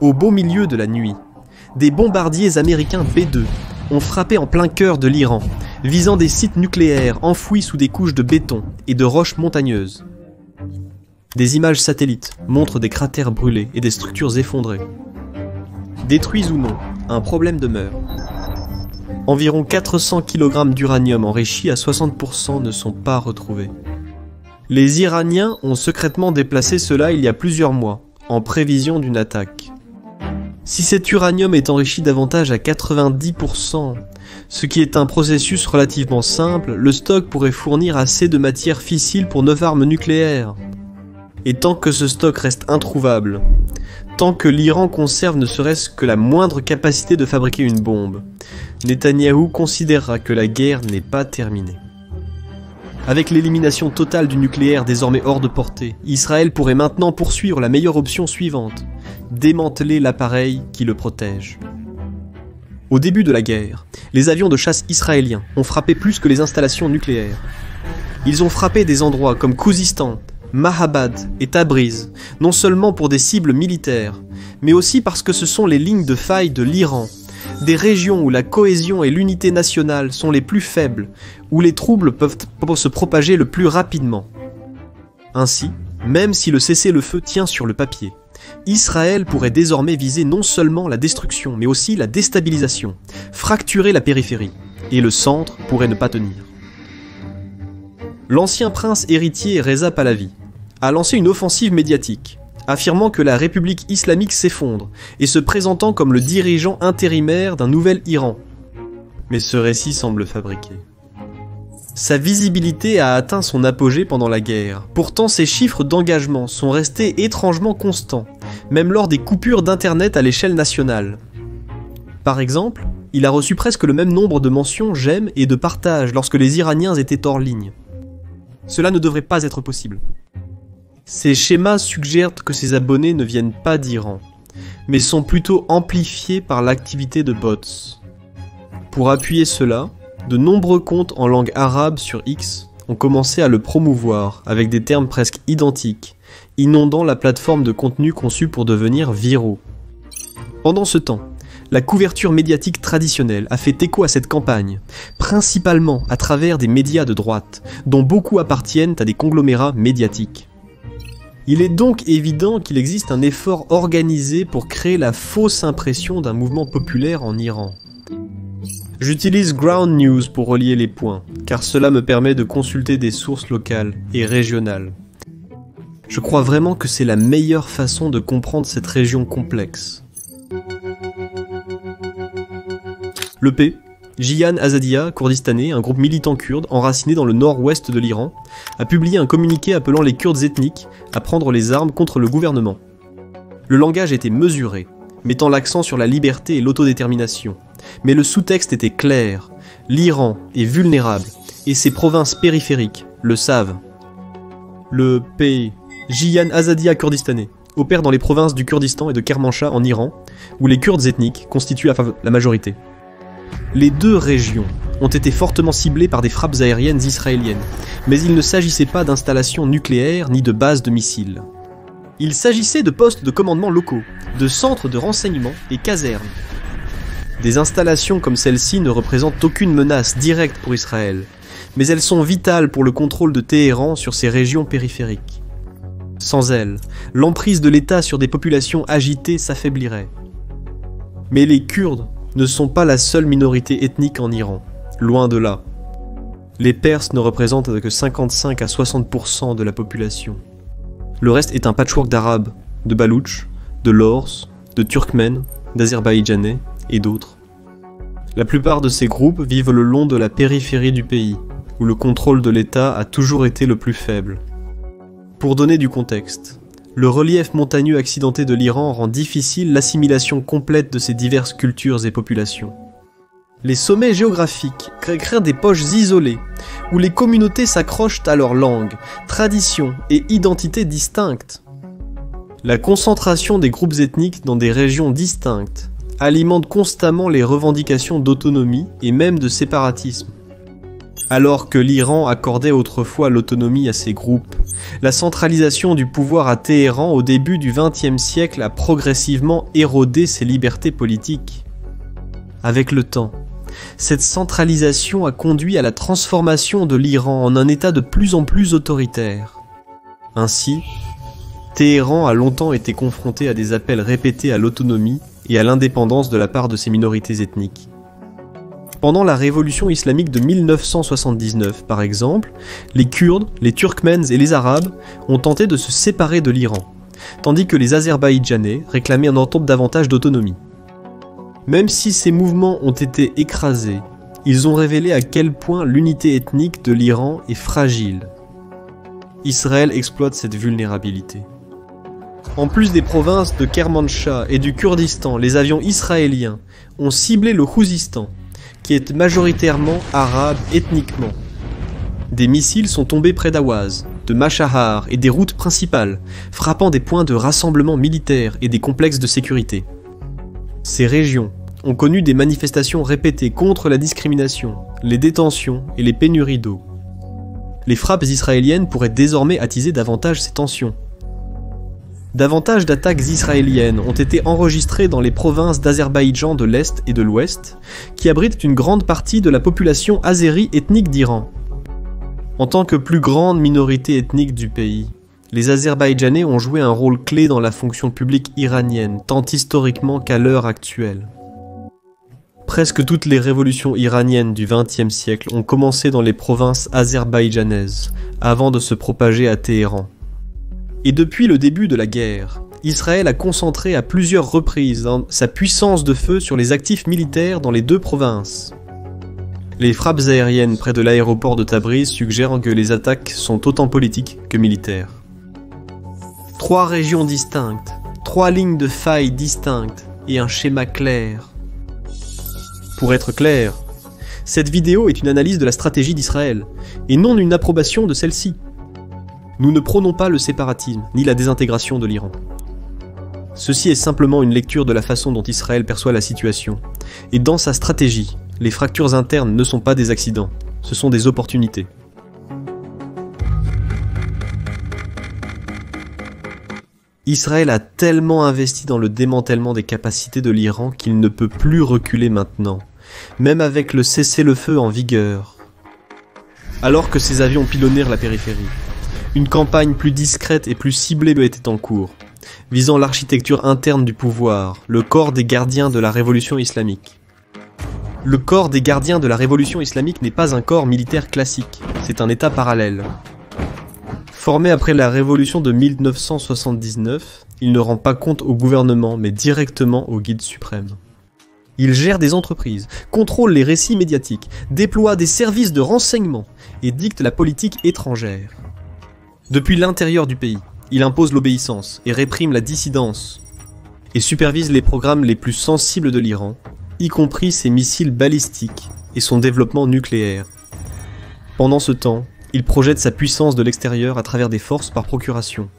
Au beau milieu de la nuit, des bombardiers américains B-2 ont frappé en plein cœur de l'Iran, visant des sites nucléaires enfouis sous des couches de béton et de roches montagneuses. Des images satellites montrent des cratères brûlés et des structures effondrées. Détruits ou non, un problème demeure. Environ 400 kg d'uranium enrichi à 60% ne sont pas retrouvés. Les Iraniens ont secrètement déplacé cela il y a plusieurs mois, en prévision d'une attaque. Si cet uranium est enrichi davantage à 90%, ce qui est un processus relativement simple, le stock pourrait fournir assez de matière fissile pour 9 armes nucléaires. Et tant que ce stock reste introuvable, tant que l'Iran conserve ne serait-ce que la moindre capacité de fabriquer une bombe, Netanyahou considérera que la guerre n'est pas terminée. Avec l'élimination totale du nucléaire désormais hors de portée, Israël pourrait maintenant poursuivre la meilleure option suivante, démanteler l'appareil qui le protège. Au début de la guerre, les avions de chasse israéliens ont frappé plus que les installations nucléaires. Ils ont frappé des endroits comme Khuzistan, Mahabad et Tabriz, non seulement pour des cibles militaires, mais aussi parce que ce sont les lignes de faille de l'Iran, des régions où la cohésion et l'unité nationale sont les plus faibles, où les troubles peuvent se propager le plus rapidement. Ainsi, même si le cessez-le-feu tient sur le papier, Israël pourrait désormais viser non seulement la destruction, mais aussi la déstabilisation, fracturer la périphérie, et le centre pourrait ne pas tenir. L'ancien prince héritier Reza Pahlavi a lancé une offensive médiatique, affirmant que la République islamique s'effondre et se présentant comme le dirigeant intérimaire d'un nouvel Iran. Mais ce récit semble fabriqué. Sa visibilité a atteint son apogée pendant la guerre. Pourtant, ses chiffres d'engagement sont restés étrangement constants, même lors des coupures d'internet à l'échelle nationale. Par exemple, il a reçu presque le même nombre de mentions, j'aime et de partages lorsque les Iraniens étaient hors ligne. Cela ne devrait pas être possible. Ces schémas suggèrent que ses abonnés ne viennent pas d'Iran, mais sont plutôt amplifiés par l'activité de bots. Pour appuyer cela, de nombreux comptes en langue arabe sur X ont commencé à le promouvoir avec des termes presque identiques, inondant la plateforme de contenu conçue pour devenir viraux. Pendant ce temps, la couverture médiatique traditionnelle a fait écho à cette campagne, principalement à travers des médias de droite, dont beaucoup appartiennent à des conglomérats médiatiques. Il est donc évident qu'il existe un effort organisé pour créer la fausse impression d'un mouvement populaire en Iran. J'utilise Ground News pour relier les points, car cela me permet de consulter des sources locales et régionales. Je crois vraiment que c'est la meilleure façon de comprendre cette région complexe. L'EP, Jihan Azadiya Kurdistanais, un groupe militant kurde enraciné dans le nord-ouest de l'Iran, a publié un communiqué appelant les Kurdes ethniques à prendre les armes contre le gouvernement. Le langage était mesuré, mettant l'accent sur la liberté et l'autodétermination. Mais le sous-texte était clair, l'Iran est vulnérable, et ses provinces périphériques le savent. Le P. Jihan Azadiya Kurdistanais opère dans les provinces du Kurdistan et de Kermanshah en Iran, où les Kurdes ethniques constituent la majorité. Les deux régions ont été fortement ciblées par des frappes aériennes israéliennes, mais il ne s'agissait pas d'installations nucléaires ni de bases de missiles. Il s'agissait de postes de commandement locaux, de centres de renseignement et casernes. Des installations comme celle-ci ne représentent aucune menace directe pour Israël, mais elles sont vitales pour le contrôle de Téhéran sur ces régions périphériques. Sans elles, l'emprise de l'État sur des populations agitées s'affaiblirait. Mais les Kurdes ne sont pas la seule minorité ethnique en Iran, loin de là. Les Perses ne représentent que 55 à 60% de la population. Le reste est un patchwork d'Arabes, de Baloutches, de Lors, de Turkmènes, d'Azerbaïdjanais et d'autres. La plupart de ces groupes vivent le long de la périphérie du pays, où le contrôle de l'État a toujours été le plus faible. Pour donner du contexte, le relief montagneux accidenté de l'Iran rend difficile l'assimilation complète de ces diverses cultures et populations. Les sommets géographiques créent des poches isolées, où les communautés s'accrochent à leur langue, traditions et identités distinctes. La concentration des groupes ethniques dans des régions distinctes alimente constamment les revendications d'autonomie et même de séparatisme. Alors que l'Iran accordait autrefois l'autonomie à ces groupes, la centralisation du pouvoir à Téhéran au début du XXe siècle a progressivement érodé ses libertés politiques. Avec le temps, cette centralisation a conduit à la transformation de l'Iran en un État de plus en plus autoritaire. Ainsi, Téhéran a longtemps été confronté à des appels répétés à l'autonomie et à l'indépendance de la part de ses minorités ethniques. Pendant la révolution islamique de 1979, par exemple, les Kurdes, les Turkmènes et les Arabes ont tenté de se séparer de l'Iran, tandis que les Azerbaïdjanais réclamaient un entente davantage d'autonomie. Même si ces mouvements ont été écrasés, ils ont révélé à quel point l'unité ethnique de l'Iran est fragile. Israël exploite cette vulnérabilité. En plus des provinces de Kermanshah et du Kurdistan, les avions israéliens ont ciblé le Khouzistan, qui est majoritairement arabe ethniquement. Des missiles sont tombés près d'Awaz, de Mashahar et des routes principales, frappant des points de rassemblement militaires et des complexes de sécurité. Ces régions ont connu des manifestations répétées contre la discrimination, les détentions et les pénuries d'eau. Les frappes israéliennes pourraient désormais attiser davantage ces tensions. Davantage d'attaques israéliennes ont été enregistrées dans les provinces d'Azerbaïdjan de l'Est et de l'Ouest, qui abritent une grande partie de la population azérie ethnique d'Iran. En tant que plus grande minorité ethnique du pays, les Azerbaïdjanais ont joué un rôle clé dans la fonction publique iranienne, tant historiquement qu'à l'heure actuelle. Presque toutes les révolutions iraniennes du XXe siècle ont commencé dans les provinces azerbaïdjanaises, avant de se propager à Téhéran. Et depuis le début de la guerre, Israël a concentré à plusieurs reprises sa puissance de feu sur les actifs militaires dans les deux provinces. Les frappes aériennes près de l'aéroport de Tabriz suggèrent que les attaques sont autant politiques que militaires. 3 régions distinctes, 3 lignes de failles distinctes et un schéma clair. Pour être clair, cette vidéo est une analyse de la stratégie d'Israël, et non une approbation de celle-ci. Nous ne prônons pas le séparatisme, ni la désintégration de l'Iran. Ceci est simplement une lecture de la façon dont Israël perçoit la situation. Et dans sa stratégie, les fractures internes ne sont pas des accidents, ce sont des opportunités. Israël a tellement investi dans le démantèlement des capacités de l'Iran qu'il ne peut plus reculer maintenant, même avec le cessez-le-feu en vigueur. Alors que ses avions pilonnèrent la périphérie, une campagne plus discrète et plus ciblée était en cours, visant l'architecture interne du pouvoir, le corps des gardiens de la révolution islamique. Le corps des gardiens de la révolution islamique n'est pas un corps militaire classique, c'est un état parallèle. Formé après la révolution de 1979, il ne rend pas compte au gouvernement, mais directement au guide suprême. Il gère des entreprises, contrôle les récits médiatiques, déploie des services de renseignement et dicte la politique étrangère. Depuis l'intérieur du pays, il impose l'obéissance et réprime la dissidence, et supervise les programmes les plus sensibles de l'Iran, y compris ses missiles balistiques et son développement nucléaire. Pendant ce temps, il projette sa puissance de l'extérieur à travers des forces par procuration.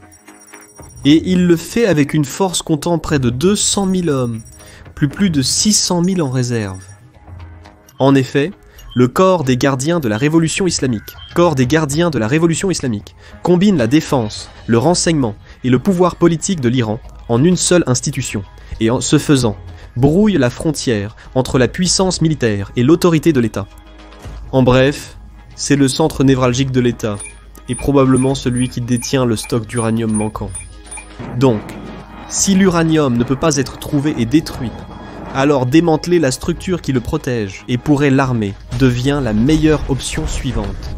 Et il le fait avec une force comptant près de 200 000 hommes, plus de 600 000 en réserve. En effet, le corps des gardiens de la révolution islamique, combine la défense, le renseignement et le pouvoir politique de l'Iran en une seule institution, et en ce faisant, brouille la frontière entre la puissance militaire et l'autorité de l'État. En bref, c'est le centre névralgique de l'État, et probablement celui qui détient le stock d'uranium manquant. Donc, si l'uranium ne peut pas être trouvé et détruit, alors démanteler la structure qui le protège et pourrait l'armer devient la meilleure option suivante.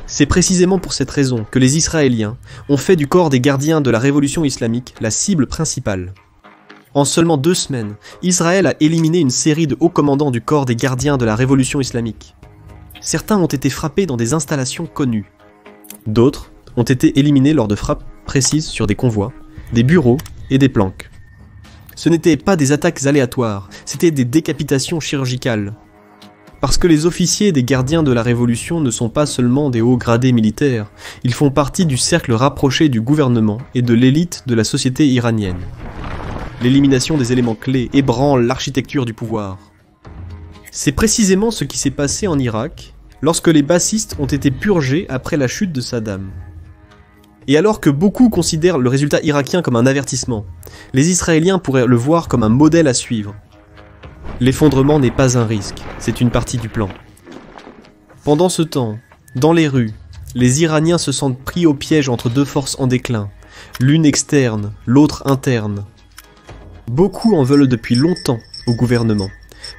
C'est précisément pour cette raison que les Israéliens ont fait du corps des gardiens de la révolution islamique la cible principale. En seulement 2 semaines, Israël a éliminé une série de hauts commandants du corps des gardiens de la révolution islamique. Certains ont été frappés dans des installations connues. D'autres ont été éliminés lors de frappes précises sur des convois, des bureaux et des planques. Ce n'étaient pas des attaques aléatoires, c'était des décapitations chirurgicales. Parce que les officiers des gardiens de la Révolution ne sont pas seulement des hauts gradés militaires, ils font partie du cercle rapproché du gouvernement et de l'élite de la société iranienne. L'élimination des éléments clés ébranle l'architecture du pouvoir. C'est précisément ce qui s'est passé en Irak, lorsque les bassistes ont été purgés après la chute de Saddam. Et alors que beaucoup considèrent le résultat irakien comme un avertissement, les Israéliens pourraient le voir comme un modèle à suivre. L'effondrement n'est pas un risque, c'est une partie du plan. Pendant ce temps, dans les rues, les Iraniens se sentent pris au piège entre deux forces en déclin, l'une externe, l'autre interne. Beaucoup en veulent depuis longtemps au gouvernement,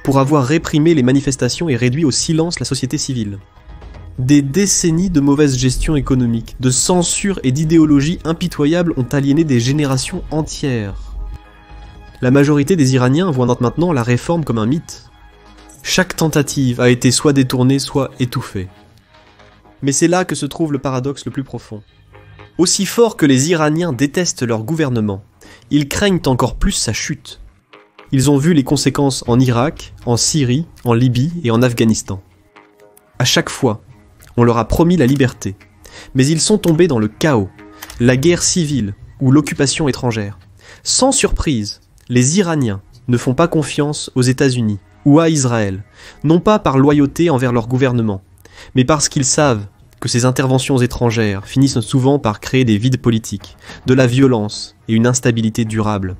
pour avoir réprimé les manifestations et réduit au silence la société civile. Des décennies de mauvaise gestion économique, de censure et d'idéologie impitoyables ont aliéné des générations entières. La majorité des Iraniens voient maintenant la réforme comme un mythe. Chaque tentative a été soit détournée, soit étouffée. Mais c'est là que se trouve le paradoxe le plus profond. Aussi fort que les Iraniens détestent leur gouvernement, ils craignent encore plus sa chute. Ils ont vu les conséquences en Irak, en Syrie, en Libye et en Afghanistan. À chaque fois, on leur a promis la liberté, mais ils sont tombés dans le chaos, la guerre civile ou l'occupation étrangère. Sans surprise, les Iraniens ne font pas confiance aux États-Unis ou à Israël, non pas par loyauté envers leur gouvernement, mais parce qu'ils savent que ces interventions étrangères finissent souvent par créer des vides politiques, de la violence et une instabilité durable.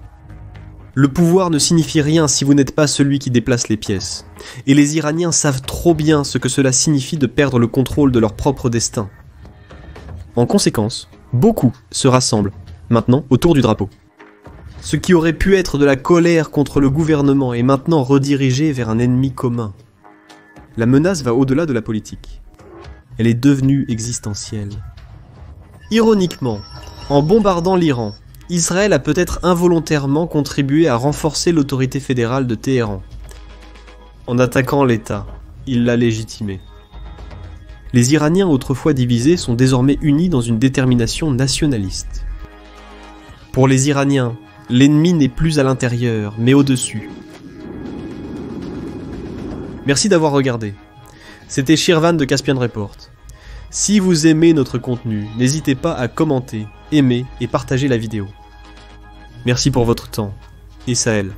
Le pouvoir ne signifie rien si vous n'êtes pas celui qui déplace les pièces, et les Iraniens savent trop bien ce que cela signifie de perdre le contrôle de leur propre destin. En conséquence, beaucoup se rassemblent, maintenant, autour du drapeau. Ce qui aurait pu être de la colère contre le gouvernement est maintenant redirigé vers un ennemi commun. La menace va au-delà de la politique. Elle est devenue existentielle. Ironiquement, en bombardant l'Iran, Israël a peut-être involontairement contribué à renforcer l'autorité fédérale de Téhéran. En attaquant l'État, il l'a légitimé. Les Iraniens autrefois divisés sont désormais unis dans une détermination nationaliste. Pour les Iraniens, l'ennemi n'est plus à l'intérieur, mais au-dessus. Merci d'avoir regardé. C'était Shirvan de Caspian Report. Si vous aimez notre contenu, n'hésitez pas à commenter, aimer et partager la vidéo. Merci pour votre temps, et Sahel.